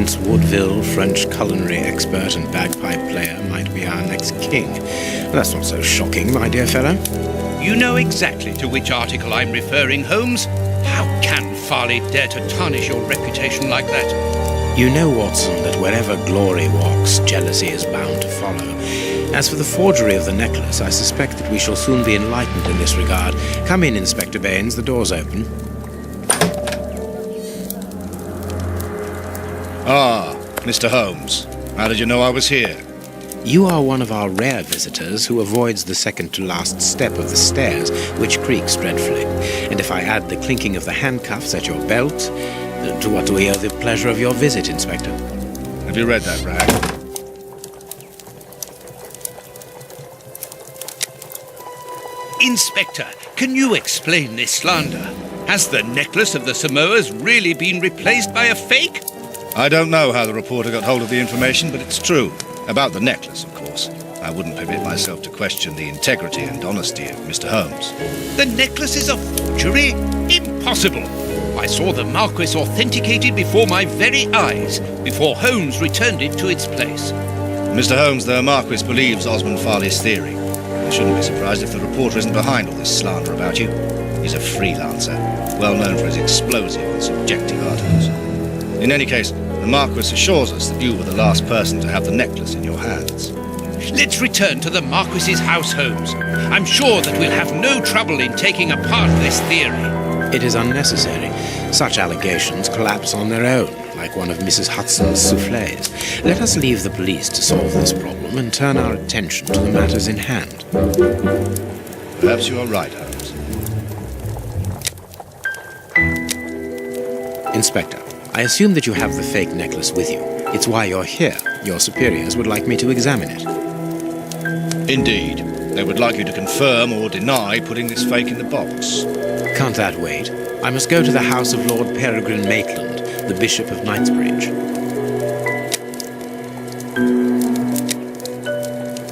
Prince Woodville, French culinary expert and bagpipe player, might be our next king. That's not so shocking, my dear fellow. You know exactly to which article I'm referring, Holmes. How can Farley dare to tarnish your reputation like that? You know, Watson, that wherever glory walks, jealousy is bound to follow. As for the forgery of the necklace, I suspect that we shall soon be enlightened in this regard. Come in, Inspector Baines. The door's open. Ah, Mr. Holmes. How did you know I was here? You are one of our rare visitors who avoids the second-to-last step of the stairs, which creaks dreadfully. And if I add the clinking of the handcuffs at your belt, to what do we owe the pleasure of your visit, Inspector? Have you read that, Bragg? Inspector, can you explain this slander? Has the necklace of the Samoas really been replaced by a fake? I don't know how the reporter got hold of the information, but it's true. About the necklace, of course. I wouldn't permit myself to question the integrity and honesty of Mr. Holmes. The necklace is a forgery? Impossible! I saw the Marquis authenticated before my very eyes, before Holmes returned it to its place. Mr. Holmes, the Marquis believes Osmond Farley's theory. I shouldn't be surprised if the reporter isn't behind all this slander about you. He's a freelancer, well known for his explosive and subjective articles. In any case, the Marquis assures us that you were the last person to have the necklace in your hands. Let's return to the Marquis's house, Holmes. I'm sure that we'll have no trouble in taking apart this theory. It is unnecessary. Such allegations collapse on their own, like one of Mrs. Hudson's soufflés. Let us leave the police to solve this problem and turn our attention to the matters in hand. Perhaps you are right, Holmes. Inspector, I assume that you have the fake necklace with you. It's why you're here. Your superiors would like me to examine it. Indeed. They would like you to confirm or deny putting this fake in the box. Can't that wait? I must go to the house of Lord Peregrine Maitland, the Bishop of Knightsbridge.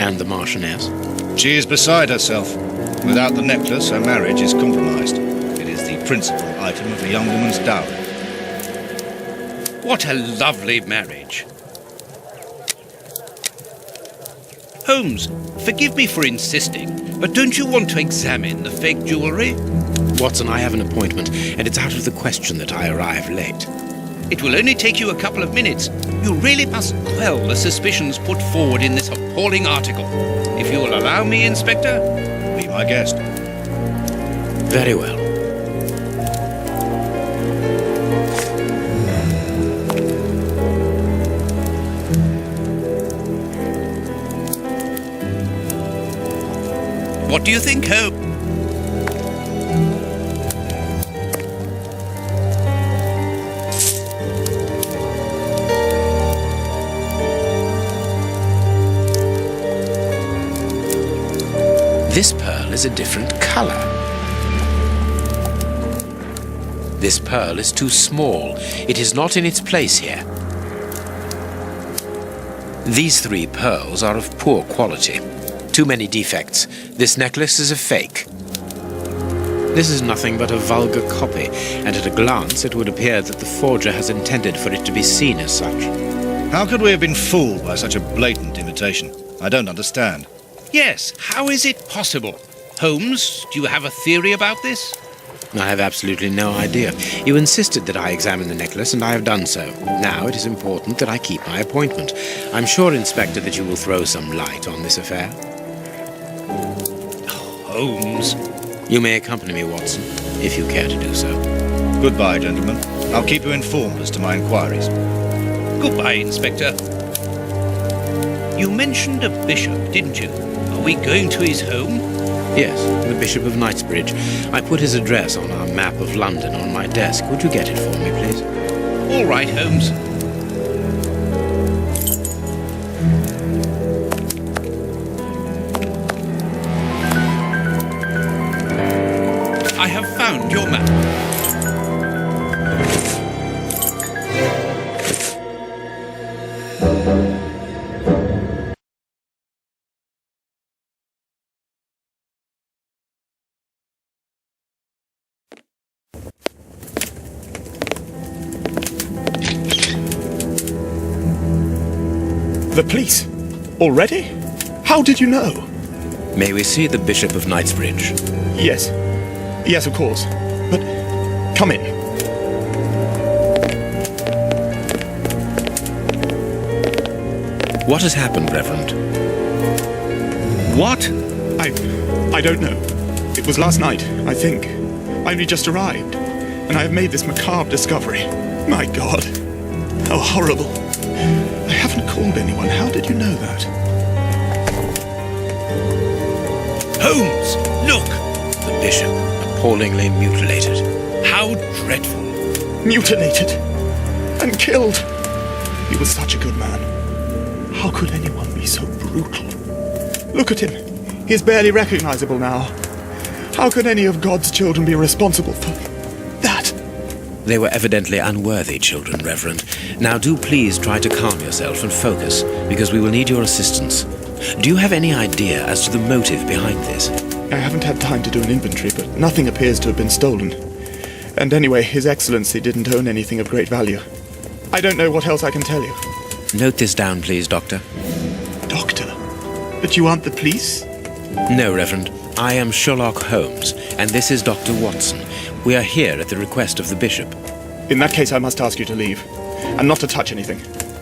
And the Marchioness? She is beside herself. Without the necklace, her marriage is compromised. It is the principal item of the young woman's dowry. What a lovely marriage. Holmes, forgive me for insisting, but don't you want to examine the fake jewellery? Watson, I have an appointment, and it's out of the question that I arrive late. It will only take you a couple of minutes. You really must quell the suspicions put forward in this appalling article. If you will allow me, Inspector? Be my guest. Very well. What do you think, Holmes? This pearl is a different color. This pearl is too small. It is not in its place here. These three pearls are of poor quality. Too many defects. This necklace is a fake. This is nothing but a vulgar copy, and at a glance it would appear that the forger has intended for it to be seen as such. How could we have been fooled by such a blatant imitation? I don't understand. Yes, how is it possible? Holmes, do you have a theory about this? I have absolutely no idea. You insisted that I examine the necklace, and I have done so. Now it is important that I keep my appointment. I'm sure, Inspector, that you will throw some light on this affair. Holmes. You may accompany me, Watson, if you care to do so. Goodbye, gentlemen. I'll keep you informed as to my inquiries. Goodbye, Inspector. You mentioned a bishop, didn't you? Are we going to his home? Yes, the Bishop of Knightsbridge. I put his address on our map of London on my desk. Would you get it for me, please? All right, Holmes. I have found your map. The police? Already? How did you know? May we see the Bishop of Knightsbridge? Yes. Yes, of course. But come in. What has happened, Reverend? What? I don't know. It was last night, I think. I only just arrived, and I have made this macabre discovery. My God. How horrible. I haven't called anyone. How did you know that? Holmes, look! The Bishop, appallingly mutilated. How dreadful. Mutilated. And killed. He was such a good man. How could anyone be so brutal? Look at him. He is barely recognizable now. How could any of God's children be responsible for that? They were evidently unworthy children, Reverend. Now do please try to calm yourself and focus, because we will need your assistance. Do you have any idea as to the motive behind this? I haven't had time to do an inventory, but nothing appears to have been stolen. And anyway, His Excellency didn't own anything of great value. I don't know what else I can tell you. Note this down, please, Doctor. Doctor? But you aren't the police? No, Reverend. I am Sherlock Holmes, and this is Dr. Watson. We are here at the request of the Bishop. In that case, I must ask you to leave, and not to touch anything.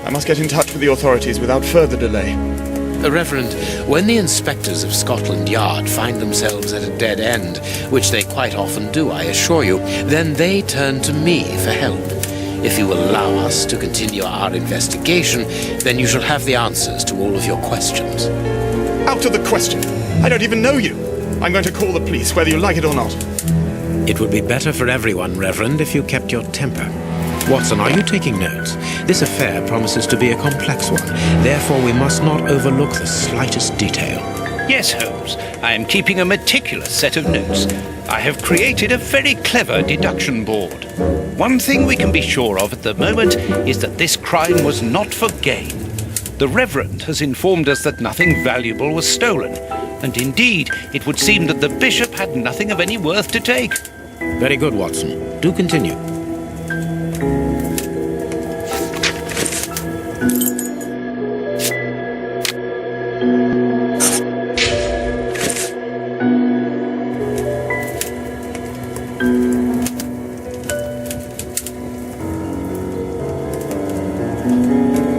I must get in touch with the authorities without further delay. Reverend, when the inspectors of Scotland Yard find themselves at a dead end, which they quite often do, I assure you, then they turn to me for help. If you will allow us to continue our investigation, then you shall have the answers to all of your questions. Out of the question! I don't even know you! I'm going to call the police, whether you like it or not. It would be better for everyone, Reverend, if you kept your temper. Watson, are you taking notes? This affair promises to be a complex one. Therefore, we must not overlook the slightest detail. Yes, Holmes. I am keeping a meticulous set of notes. I have created a very clever deduction board. One thing we can be sure of at the moment is that this crime was not for gain. The Reverend has informed us that nothing valuable was stolen, and indeed, it would seem that the Bishop had nothing of any worth to take. Very good, Watson. Do continue.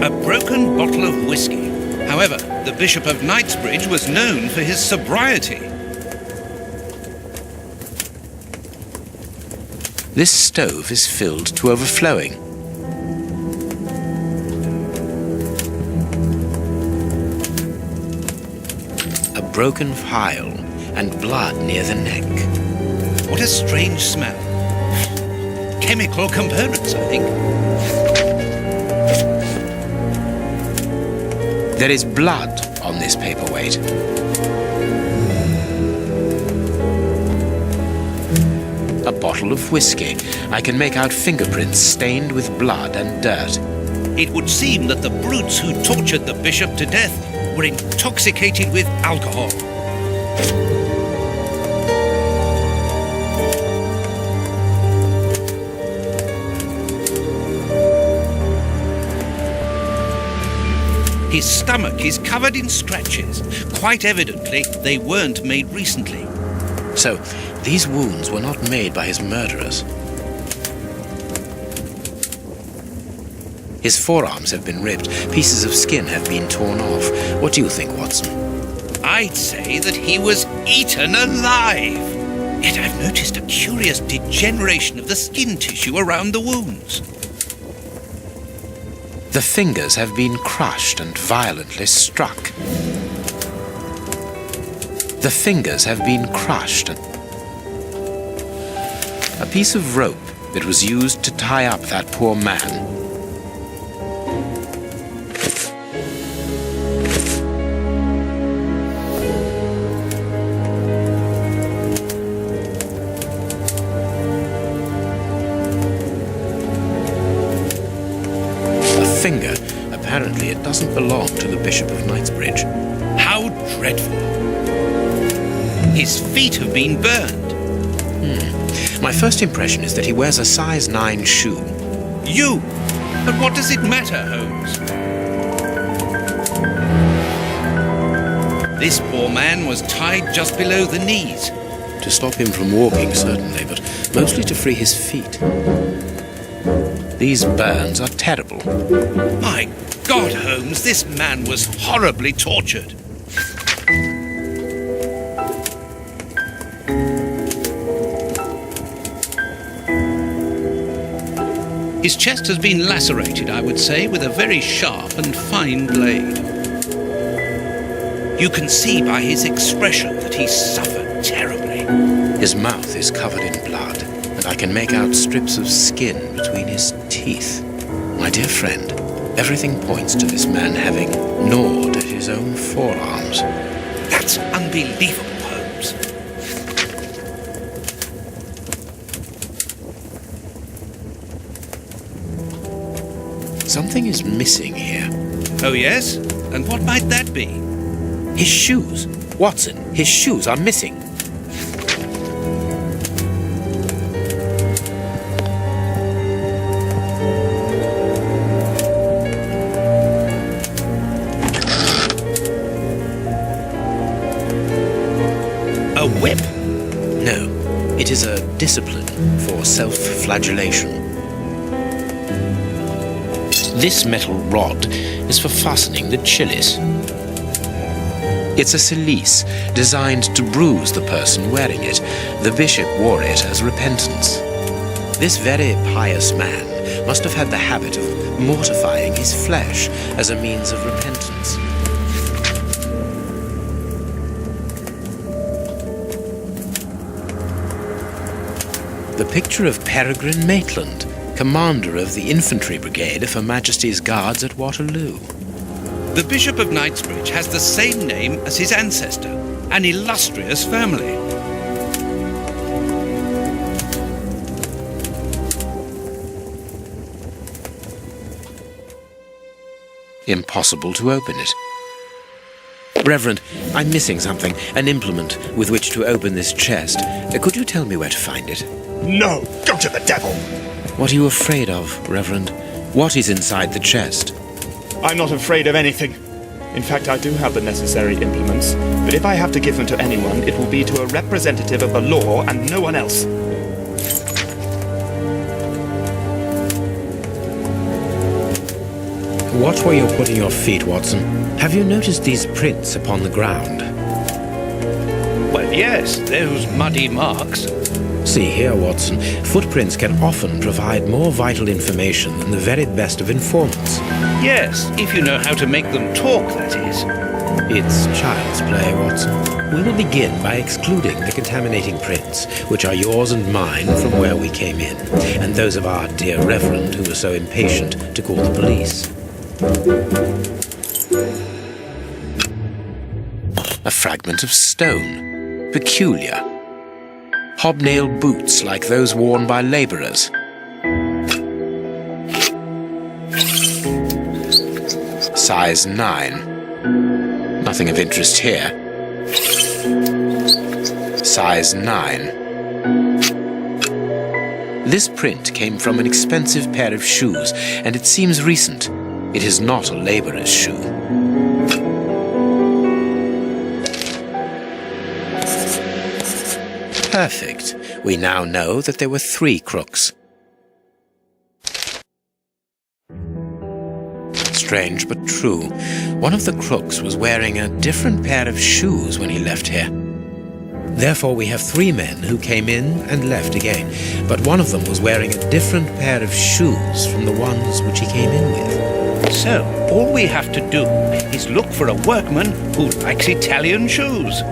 A broken bottle of whiskey. However, the Bishop of Knightsbridge was known for his sobriety. This stove is filled to overflowing. A broken phial and blood near the neck. What a strange smell. Chemical components, I think. There is blood on this paperweight. A bottle of whiskey. I can make out fingerprints stained with blood and dirt. It would seem that the brutes who tortured the Bishop to death were intoxicated with alcohol. His stomach is covered in scratches. Quite evidently, they weren't made recently. So, these wounds were not made by his murderers. His forearms have been ripped. Pieces of skin have been torn off. What do you think, Watson? I'd say that he was eaten alive. Yet I've noticed a curious degeneration of the skin tissue around the wounds. The fingers have been crushed and violently struck. The fingers have been crushed. A piece of rope that was used to tie up that poor man. Finger. Apparently it doesn't belong to the Bishop of Knightsbridge. How dreadful. His feet have been burned. My first impression is that he wears a size 9 shoe. You! But what does it matter, Holmes? This poor man was tied just below the knees. To stop him from walking, certainly, but mostly to free his feet. These burns are terrible. My God, Holmes, this man was horribly tortured. His chest has been lacerated, I would say, with a very sharp and fine blade. You can see by his expression that he suffered terribly. His mouth is covered in blood, and I can make out strips of skin between his teeth. My dear friend, everything points to this man having gnawed at his own forearms. That's unbelievable, Holmes. Something is missing here. Oh, yes? And what might that be? His shoes. Watson, his shoes are missing. A whip? No, it is a discipline for self-flagellation. This metal rod is for fastening the chilies. It's a cilice designed to bruise the person wearing it. The bishop wore it as repentance. This very pious man must have had the habit of mortifying his flesh as a means of repentance. The picture of Peregrine Maitland, commander of the infantry brigade of Her Majesty's Guards at Waterloo. The Bishop of Knightsbridge has the same name as his ancestor, an illustrious family. Impossible to open it. Reverend, I'm missing something, an implement with which to open this chest. Could you tell me where to find it? No, go to the devil! What are you afraid of, Reverend? What is inside the chest? I'm not afraid of anything. In fact, I do have the necessary implements, but if I have to give them to anyone, it will be to a representative of the law and no one else. Watch where you're putting your feet, Watson. Have you noticed these prints upon the ground? Well, yes, those muddy marks. See here, Watson. Footprints can often provide more vital information than the very best of informants. Yes, if you know how to make them talk, that is. It's child's play, Watson. We will begin by excluding the contaminating prints, which are yours and mine from where we came in, and those of our dear Reverend who was so impatient to call the police. A fragment of stone. Peculiar. Hobnail boots like those worn by labourers. Size 9. Nothing of interest here. Size 9. This print came from an expensive pair of shoes, and it seems recent. It is not a labourer's shoe. Perfect. We now know that there were 3 crooks. Strange but true. One of the crooks was wearing a different pair of shoes when he left here. Therefore, we have 3 men who came in and left again, but one of them was wearing a different pair of shoes from the ones which he came in with. So, all we have to do is look for a workman who likes Italian shoes.